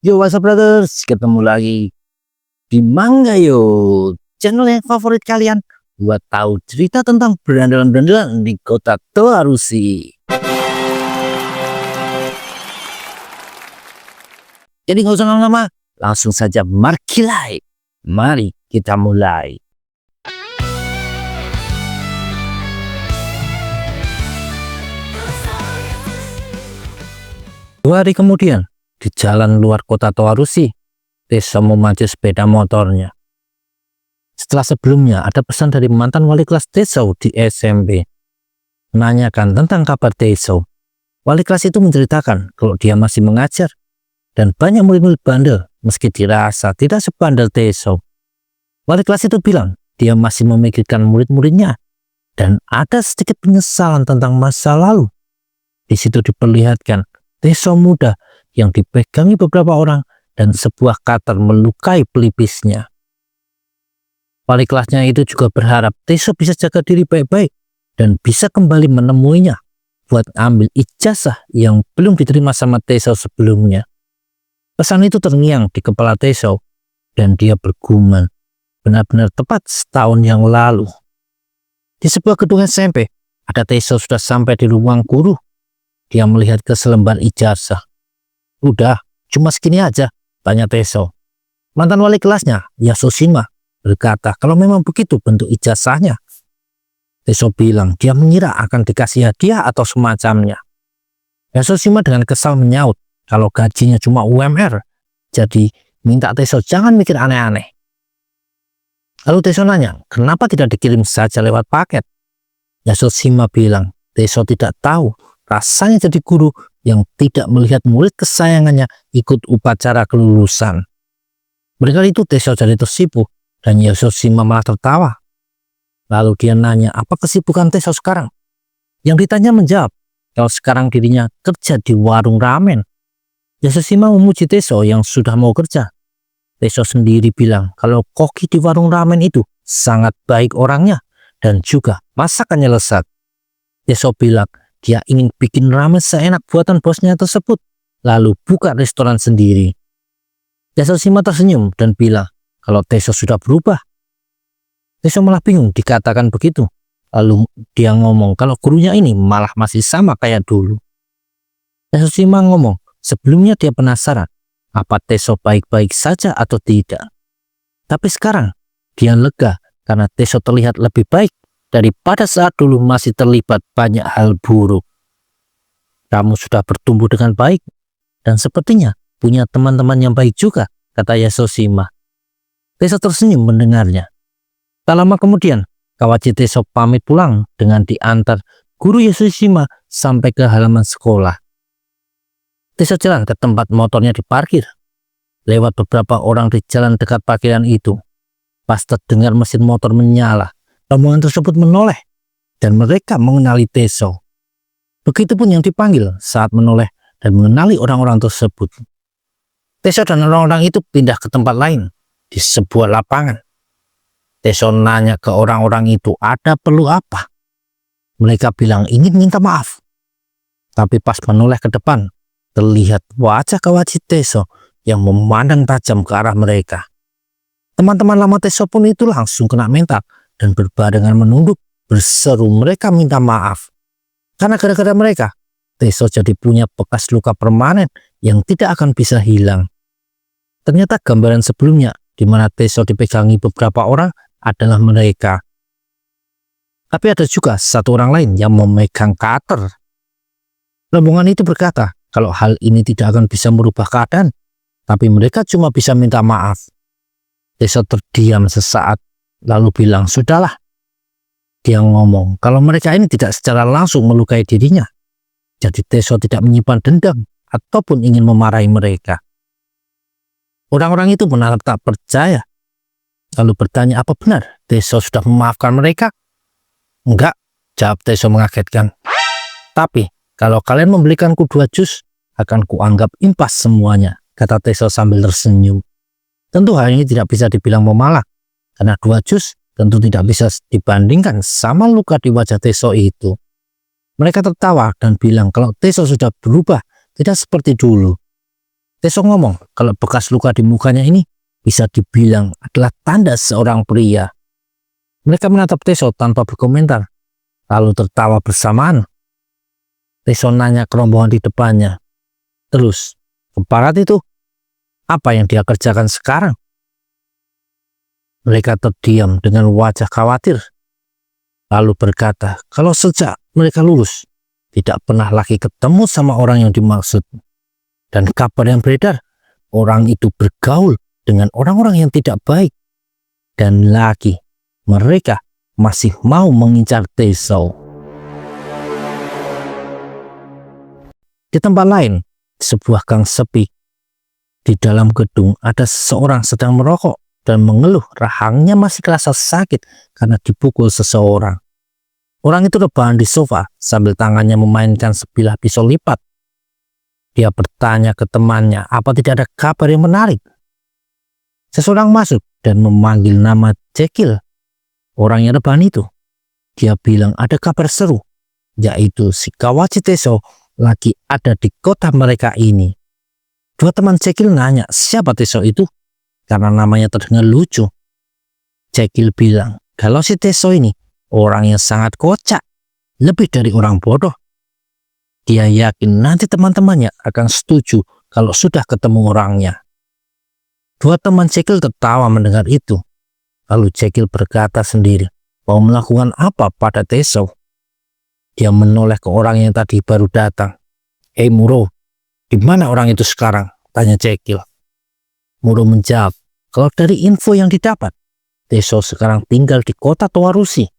Yo, what's up brothers? Ketemu lagi di Mangga Yo, channel yang favorit kalian buat tahu cerita tentang berandalan-berandalan di kota Toarushi. Jadi nggak usah lama-lama, langsung saja markilai. Mari kita mulai. Dua hari kemudian, di jalan luar kota Toarushi, Teso memacu sepeda motornya. Setelah sebelumnya ada pesan dari mantan wali kelas Teso di SMP, menanyakan tentang kabar Teso. Wali kelas itu menceritakan kalau dia masih mengajar dan banyak murid-murid bandel meski dirasa tidak sebandel Teso. Wali kelas itu bilang dia masih memikirkan murid-muridnya dan ada sedikit penyesalan tentang masa lalu. Di situ diperlihatkan Teso muda yang dipegangi beberapa orang dan sebuah cutter melukai pelipisnya. Wali kelasnya itu juga berharap Teso bisa jaga diri baik-baik dan bisa kembali menemuinya buat ambil ijazah yang belum diterima sama Teso sebelumnya. Pesan itu terngiang di kepala Teso dan dia bergumam, benar-benar tepat setahun yang lalu. Di sebuah gedung SMP, ada Teso sudah sampai di ruang guru. Dia melihat ke selembar ijazah. Udah, cuma segini aja, tanya Teso. Mantan wali kelasnya, Yasushima, berkata kalau memang begitu bentuk ijazahnya. Teso bilang dia mengira akan dikasih hadiah atau semacamnya. Yasushima dengan kesal menyaut kalau gajinya cuma UMR, jadi minta Teso jangan mikir aneh-aneh. Lalu Teso nanya, kenapa tidak dikirim saja lewat paket? Yasushima bilang, Teso tidak tahu rasanya jadi guru yang tidak melihat murid kesayangannya ikut upacara kelulusan. Mendengar itu Teso jadi tersipu dan Yasushima malah tertawa. Lalu dia nanya apa kesibukan Teso sekarang. Yang ditanya menjawab kalau sekarang dirinya kerja di warung ramen. Yasushima memuji Teso yang sudah mau kerja. Teso sendiri bilang kalau koki di warung ramen itu sangat baik orangnya dan juga masakannya lezat. Teso bilang dia ingin bikin ramen seenak buatan bosnya tersebut, lalu buka restoran sendiri. Yasushima tersenyum dan bilang kalau Teso sudah berubah. Teso malah bingung dikatakan begitu. Lalu dia ngomong kalau gurunya ini malah masih sama kayak dulu. Yasushima ngomong sebelumnya dia penasaran apa Teso baik-baik saja atau tidak. Tapi sekarang dia lega karena Teso terlihat lebih baik daripada saat dulu masih terlibat banyak hal buruk. Kamu sudah bertumbuh dengan baik dan sepertinya punya teman-teman yang baik juga, kata Yasushima. Teso tersenyum mendengarnya. Tak lama kemudian, Kawachi Teso pamit pulang dengan diantar guru Yasushima sampai ke halaman sekolah. Teso jalan ke tempat motornya diparkir. Lewat beberapa orang di jalan dekat parkiran itu. Pas terdengar mesin motor menyala, rombongan tersebut menoleh dan mereka mengenali Teso. Begitupun yang dipanggil saat menoleh dan mengenali orang-orang tersebut. Teso dan orang-orang itu pindah ke tempat lain di sebuah lapangan. Teso nanya ke orang-orang itu ada perlu apa. Mereka bilang ingin minta maaf. Tapi pas menoleh ke depan, terlihat wajah Kawachi Teso yang memandang tajam ke arah mereka. Teman-teman lama Teso pun itu langsung kena mental dan berbarengan menunduk berseru mereka minta maaf. Karena gara-gara mereka, Teso jadi punya bekas luka permanen yang tidak akan bisa hilang. Ternyata gambaran sebelumnya di mana Teso dipegangi beberapa orang adalah mereka. Tapi ada juga satu orang lain yang memegang cutter. Rombongan itu berkata kalau hal ini tidak akan bisa merubah keadaan, tapi mereka cuma bisa minta maaf. Teso terdiam sesaat lalu bilang sudahlah. Dia ngomong kalau mereka ini tidak secara langsung melukai dirinya. Jadi Teso tidak menyimpan dendam ataupun ingin memarahi mereka. Orang-orang itu benar tak percaya. Lalu bertanya apa benar Teso sudah memaafkan mereka? Enggak, jawab Teso mengagetkan. Tapi kalau kalian membelikanku 2 jus, akan kuanggap impas semuanya, kata Teso sambil tersenyum. Tentu hal ini tidak bisa dibilang memalak, karena 2 jus tentu tidak bisa dibandingkan sama luka di wajah Teso itu. Mereka tertawa dan bilang kalau Teso sudah berubah, tidak seperti dulu. Teso ngomong kalau bekas luka di mukanya ini bisa dibilang adalah tanda seorang pria. Mereka menatap Teso tanpa berkomentar, lalu tertawa bersamaan. Teso nanya ke rombongan di depannya, "Terus, keparat itu, apa yang dia kerjakan sekarang?" Mereka terdiam dengan wajah khawatir, lalu berkata kalau sejak mereka lulus, tidak pernah lagi ketemu sama orang yang dimaksud. Dan kabar yang beredar, orang itu bergaul dengan orang-orang yang tidak baik. Dan lagi, mereka masih mau mengincar Teso. Di tempat lain, di sebuah gang sepi, di dalam gedung ada seseorang sedang merokok dan mengeluh rahangnya masih kerasa sakit karena dipukul seseorang. Orang itu rebahan di sofa sambil tangannya memainkan sebilah pisau lipat. Dia bertanya ke temannya apa tidak ada kabar yang menarik. Seseorang masuk dan memanggil nama Jekyll, orang yang rebahan itu. Dia bilang ada kabar seru, yaitu si Kawachi Teso lagi ada di kota mereka ini. Dua teman Jekyll nanya siapa Teso itu karena namanya terdengar lucu. Jekyll bilang kalau si Teso ini orang yang sangat kocak, lebih dari orang bodoh. Dia yakin nanti teman-temannya akan setuju kalau sudah ketemu orangnya. Dua teman Jekyll tertawa mendengar itu. Lalu Jekyll berkata sendiri, mau melakukan apa pada Teso? Dia menoleh ke orang yang tadi baru datang. "Hei Muro, di mana orang itu sekarang?" tanya Jekyll. Muro menjawab, kalau dari info yang didapat, Teso sekarang tinggal di kota Towarushi.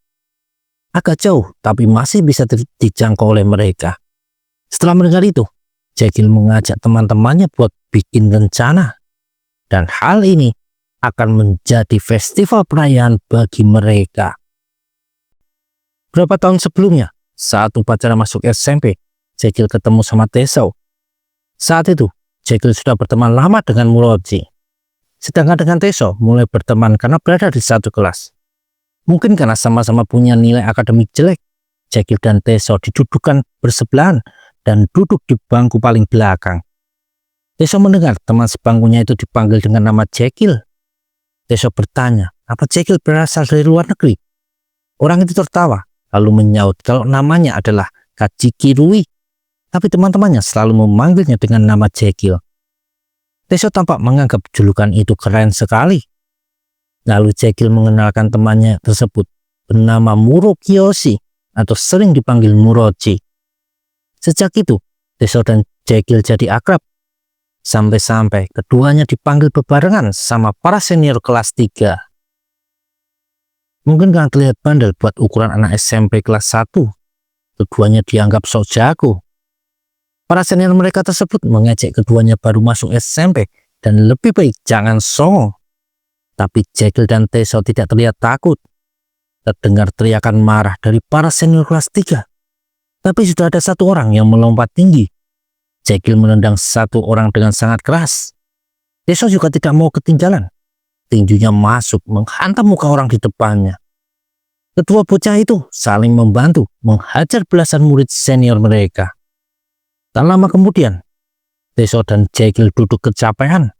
Agak jauh, tapi masih bisa dijangkau oleh mereka. Setelah mendengar itu, Jekyll mengajak teman-temannya buat bikin rencana. Dan hal ini akan menjadi festival perayaan bagi mereka. Berapa tahun sebelumnya, saat upacara masuk SMP, Jekyll ketemu sama Teso. Saat itu, Jekyll sudah berteman lama dengan Muroji. Sedangkan dengan Teso mulai berteman karena berada di satu kelas. Mungkin karena sama-sama punya nilai akademik jelek, Jekyll dan Teso didudukan bersebelahan dan duduk di bangku paling belakang. Teso mendengar teman sebangkunya itu dipanggil dengan nama Jekyll. Teso bertanya, apa Jekyll berasal dari luar negeri? Orang itu tertawa, lalu menyaut kalau namanya adalah Kajiki Rui. Tapi teman-temannya selalu memanggilnya dengan nama Jekyll. Teso tampak menganggap julukan itu keren sekali. Lalu Jekyll mengenalkan temannya tersebut bernama Muro Kiyoshi atau sering dipanggil Muroji. Sejak itu, Teso dan Jekyll jadi akrab. Sampai-sampai keduanya dipanggil bebarengan sama para senior kelas 3. Mungkin karena terlihat bandel buat ukuran anak SMP kelas 1, keduanya dianggap sok jago. Para senior mereka tersebut mengejek keduanya baru masuk SMP dan lebih baik jangan songong. Tapi Jekyll dan Teso tidak terlihat takut. Terdengar teriakan marah dari para senior kelas 3. Tapi sudah ada satu orang yang melompat tinggi. Jekyll menendang satu orang dengan sangat keras. Teso juga tidak mau ketinggalan. Tinjunya masuk menghantam muka orang di depannya. Kedua bocah itu saling membantu menghajar belasan murid senior mereka. Tak lama kemudian, Teso dan Jekyll duduk kecapean.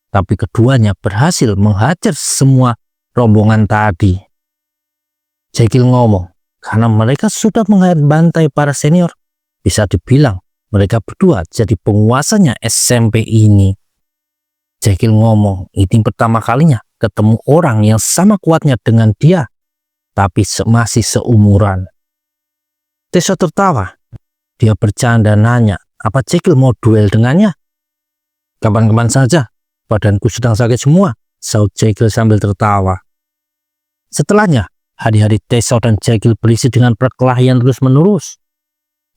Tapi keduanya berhasil menghajar semua rombongan tadi. Jekyll ngomong, karena mereka sudah bantai para senior, bisa dibilang mereka berdua jadi penguasanya SMP ini. Jekyll ngomong, ini pertama kalinya ketemu orang yang sama kuatnya dengan dia, tapi masih seumuran. Teso tertawa. Dia bercanda nanya, apa Jekyll mau duel dengannya? Kapan-kapan saja, badanku sedang sakit semua, saut Jekyll sambil tertawa. Setelahnya, hari-hari Teso dan Jekyll berisi dengan perkelahian terus-menerus.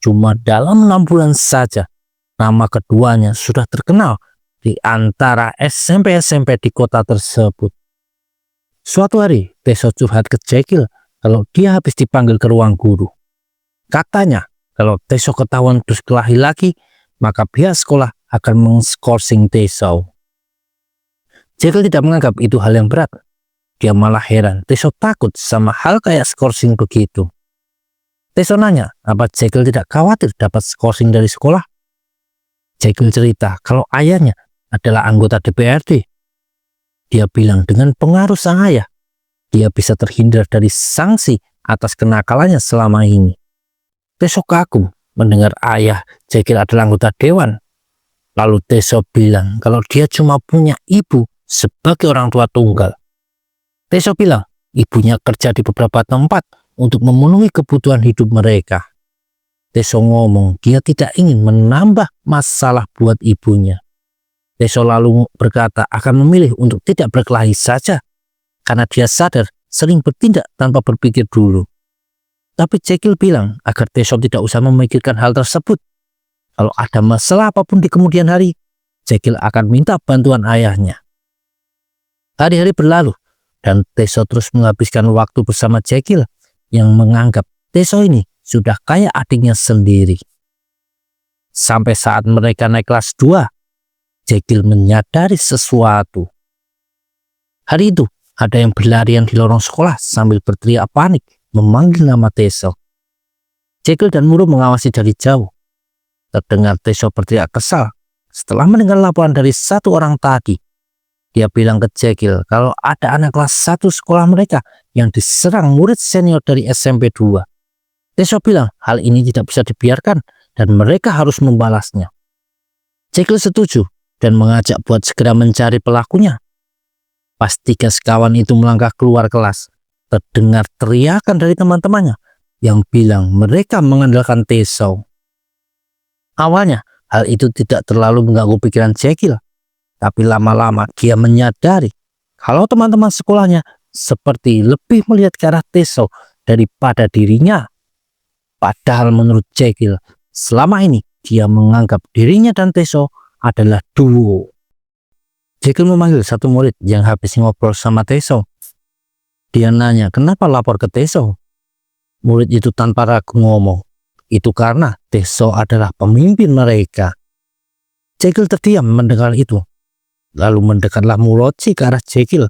Cuma dalam 6 bulan saja, nama keduanya sudah terkenal di antara SMP-SMP di kota tersebut. Suatu hari, Teso curhat ke Jekyll kalau dia habis dipanggil ke ruang guru. Katanya, kalau Teso ketahuan terus kelahi lagi, maka pihak sekolah akan mengskorsing Teso. Jekyll tidak menganggap itu hal yang berat. Dia malah heran, Teso takut sama hal kayak skorsing begitu. Teso nanya, apa Jekyll tidak khawatir dapat skorsing dari sekolah? Jekyll cerita kalau ayahnya adalah anggota DPRD. Dia bilang dengan pengaruh sang ayah, dia bisa terhindar dari sanksi atas kenakalannya selama ini. Teso kagum mendengar ayah Jekyll adalah anggota dewan. Lalu Teso bilang kalau dia cuma punya ibu sebagai orang tua tunggal. Teso bilang ibunya kerja di beberapa tempat untuk memenuhi kebutuhan hidup mereka. Teso ngomong dia tidak ingin menambah masalah buat ibunya. Teso lalu berkata akan memilih untuk tidak berkelahi saja karena dia sadar sering bertindak tanpa berpikir dulu. Tapi Jekyll bilang agar Teso tidak usah memikirkan hal tersebut. Kalau ada masalah apapun di kemudian hari, Jekyll akan minta bantuan ayahnya. Hari-hari berlalu dan Teso terus menghabiskan waktu bersama Jekyll yang menganggap Teso ini sudah kayak adiknya sendiri. Sampai saat mereka naik kelas 2, Jekyll menyadari sesuatu. Hari itu, ada yang berlarian di lorong sekolah sambil berteriak panik, memanggil nama Teso. Jekyll dan Muro mengawasi dari jauh. Terdengar Teso berteriak kesal setelah mendengar laporan dari satu orang tadi. Dia bilang ke Jekyll kalau ada anak kelas 1 sekolah mereka yang diserang murid senior dari SMP 2. Teso bilang hal ini tidak bisa dibiarkan dan mereka harus membalasnya. Jekyll setuju dan mengajak buat segera mencari pelakunya. Pas 3 sekawan itu melangkah keluar kelas, terdengar teriakan dari teman-temannya yang bilang mereka mengandalkan Teso. Awalnya, hal itu tidak terlalu mengganggu pikiran Jekyll, tapi lama-lama dia menyadari kalau teman-teman sekolahnya seperti lebih melihat ke arah Teso daripada dirinya. Padahal menurut Jekyll, selama ini dia menganggap dirinya dan Teso adalah duo. Jekyll memanggil satu murid yang habis ngobrol sama Teso. Dia nanya kenapa lapor ke Teso. Murid itu tanpa ragu ngomong, itu karena Teso adalah pemimpin mereka. Jekyll terdiam mendengar itu. Lalu mendekatlah Murochi ke arah Jekyll.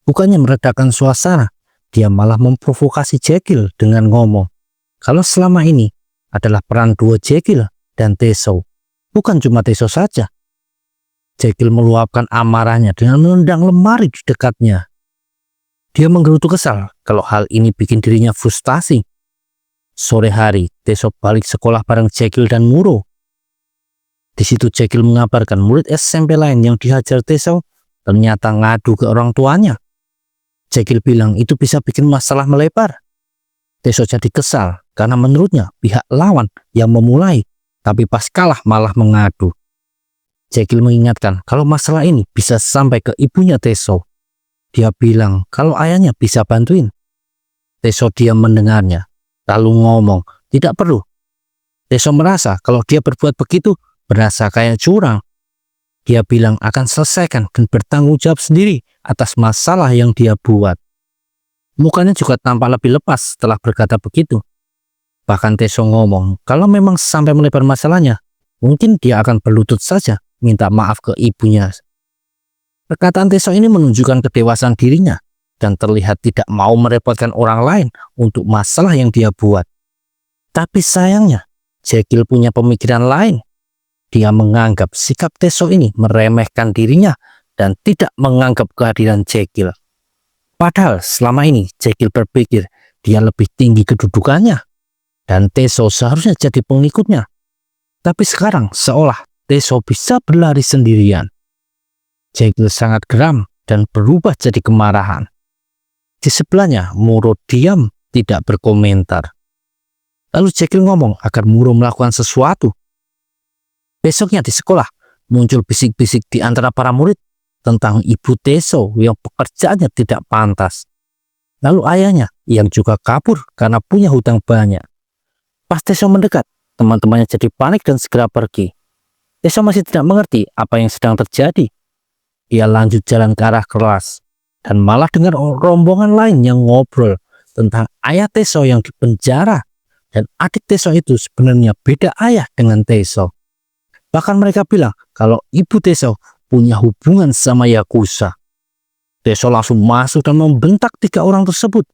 Bukannya meredakan suasana, dia malah memprovokasi Jekyll dengan ngomong kalau selama ini adalah peran duo Jekyll dan Teso. Bukan cuma Teso saja. Jekyll meluapkan amarahnya dengan menendang lemari di dekatnya. Dia menggerutu kesal kalau hal ini bikin dirinya frustasi. Sore hari, Teso balik sekolah bareng Jekyll dan Muro. Di situ Jekyll mengabarkan murid SMP lain yang dihajar Teso ternyata ngadu ke orang tuanya. Jekyll bilang itu bisa bikin masalah melebar. Teso jadi kesal karena menurutnya pihak lawan yang memulai, tapi pas kalah malah mengadu. Jekyll mengingatkan kalau masalah ini bisa sampai ke ibunya Teso. Dia bilang kalau ayahnya bisa bantuin. Teso diam mendengarnya, lalu ngomong tidak perlu. Teso merasa kalau dia berbuat begitu berasa kayak curang. Dia bilang akan selesaikan dan bertanggung jawab sendiri atas masalah yang dia buat. Mukanya juga tampak lebih lepas setelah berkata begitu. Bahkan Teso ngomong kalau memang sampai melebar masalahnya, mungkin dia akan berlutut saja minta maaf ke ibunya. Perkataan Teso ini menunjukkan kedewasaan dirinya dan terlihat tidak mau merepotkan orang lain untuk masalah yang dia buat. Tapi sayangnya, Jekyll punya pemikiran lain. Dia menganggap sikap Teso ini meremehkan dirinya dan tidak menganggap kehadiran Jekyll. Padahal selama ini Jekyll berpikir dia lebih tinggi kedudukannya dan Teso seharusnya jadi pengikutnya. Tapi sekarang seolah Teso bisa berlari sendirian. Jekyll sangat geram dan berubah jadi kemarahan. Di sebelahnya Muro diam tidak berkomentar. Lalu Jekyll ngomong agar Muro melakukan sesuatu. Besoknya di sekolah muncul bisik-bisik di antara para murid tentang ibu Teso yang pekerjaannya tidak pantas. Lalu ayahnya yang juga kabur karena punya hutang banyak. Pas Teso mendekat, teman-temannya jadi panik dan segera pergi. Teso masih tidak mengerti apa yang sedang terjadi. Dia lanjut jalan ke arah kelas dan malah dengar rombongan lain yang ngobrol tentang ayah Teso yang dipenjara dan adik Teso itu sebenarnya beda ayah dengan Teso. Bahkan mereka bilang kalau ibu Teso punya hubungan sama Yakuza. Teso langsung masuk dan membentak 3 orang tersebut.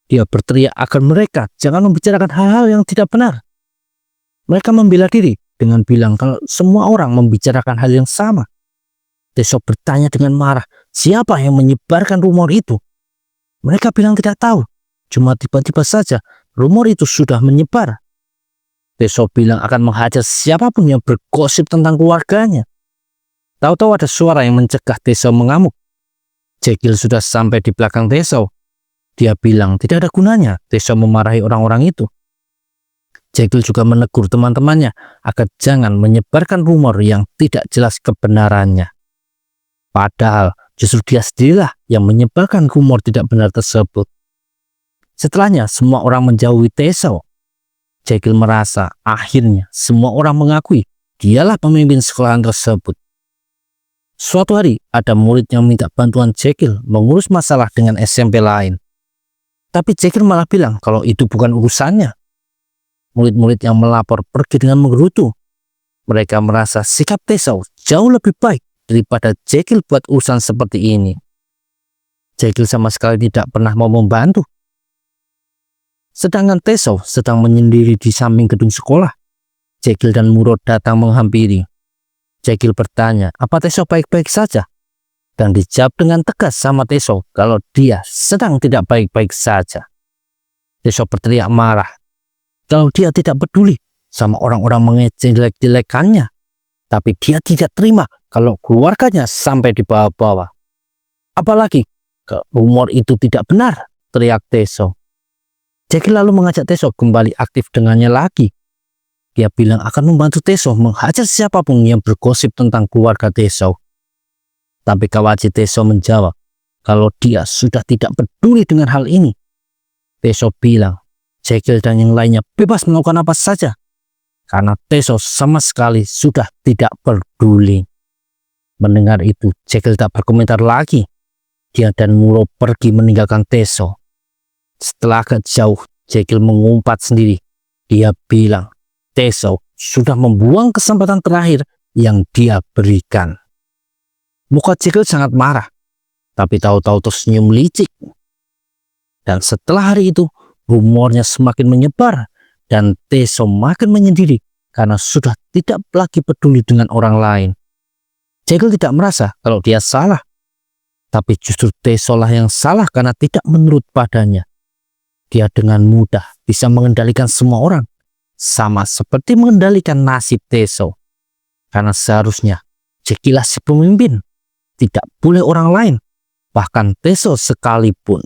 Dia berteriak agar mereka jangan membicarakan hal-hal yang tidak benar. Mereka membela diri dengan bilang kalau semua orang membicarakan hal yang sama. Teso bertanya dengan marah, siapa yang menyebarkan rumor itu? Mereka bilang tidak tahu, cuma tiba-tiba saja rumor itu sudah menyebar. Teso bilang akan menghajar siapapun yang bergosip tentang keluarganya. Tahu-tahu ada suara yang mencegah Teso mengamuk. Jekyll sudah sampai di belakang Teso. Dia bilang tidak ada gunanya Teso memarahi orang-orang itu. Jekyll juga menegur teman-temannya agar jangan menyebarkan rumor yang tidak jelas kebenarannya. Padahal justru dia sendirilah yang menyebarkan rumor tidak benar tersebut. Setelahnya semua orang menjauhi Teso. Jekyll merasa akhirnya semua orang mengakui dialah pemimpin sekolahan tersebut. Suatu hari ada murid yang minta bantuan Jekyll mengurus masalah dengan SMP lain. Tapi Jekyll malah bilang kalau itu bukan urusannya. Murid-murid yang melapor pergi dengan menggerutu. Mereka merasa sikap Teso jauh lebih baik daripada Jekyll buat urusan seperti ini. Jekyll sama sekali tidak pernah mau membantu. Sedangkan Teso sedang menyendiri di samping gedung sekolah. Jekyll dan Murrow datang menghampiri. Jekyll bertanya, apa Teso baik-baik saja? Dan dijawab dengan tegas sama Teso kalau dia sedang tidak baik-baik saja. Teso berteriak marah kalau dia tidak peduli sama orang-orang mengejek jelek-jelekannya. Tapi dia tidak terima kalau keluarganya sampai dibawa-bawa. Apalagi rumor itu tidak benar, teriak Teso. Jekyll lalu mengajak Teso kembali aktif dengannya lagi. Dia bilang akan membantu Teso menghajar siapapun yang bergosip tentang keluarga Teso. Tapi Kawaji Teso menjawab kalau dia sudah tidak peduli dengan hal ini. Teso bilang Jekyll dan yang lainnya bebas melakukan apa saja. Karena Teso sama sekali sudah tidak peduli. Mendengar itu, Jekyll tak berkomentar lagi. Dia dan Murrow pergi meninggalkan Teso. Setelah agak jauh, Jekyll mengumpat sendiri. Dia bilang, Teso sudah membuang kesempatan terakhir yang dia berikan. Muka Jekyll sangat marah, tapi tahu-tahu tersenyum licik. Dan setelah hari itu, rumornya semakin menyebar dan Teso makin menyendiri karena sudah tidak lagi peduli dengan orang lain. Jekyll tidak merasa kalau dia salah, tapi justru Teso lah yang salah karena tidak menurut padanya. Dia dengan mudah bisa mengendalikan semua orang, sama seperti mengendalikan nasib Teso. Karena seharusnya Jekyll si pemimpin, tidak boleh orang lain, bahkan Teso sekalipun.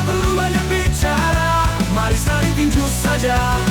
Perlu banyak bicara, mari saling tinju saja.